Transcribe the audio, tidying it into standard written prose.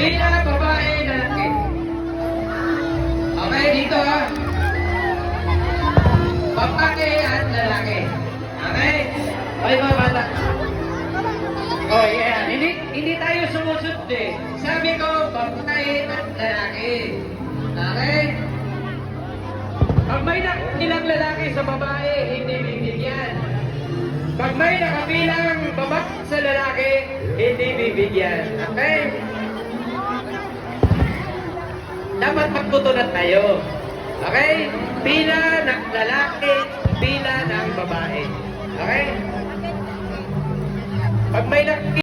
Pila, babae, lalaki. Okay, dito ha. Babae at lalaki. Okay? Okay mga bata. Oh, yeah. Hindi tayo sumusod eh. Sabi ko, babae at lalaki. Okay? Pag may nakabilang lalaki sa babae, hindi bibigyan. Pag may nakabilang babae sa lalaki, hindi bibigyan. Okay? Dapat magtutunan tayo. Okay? Pila ng lalaki, pila ng babae. Okay? Pag may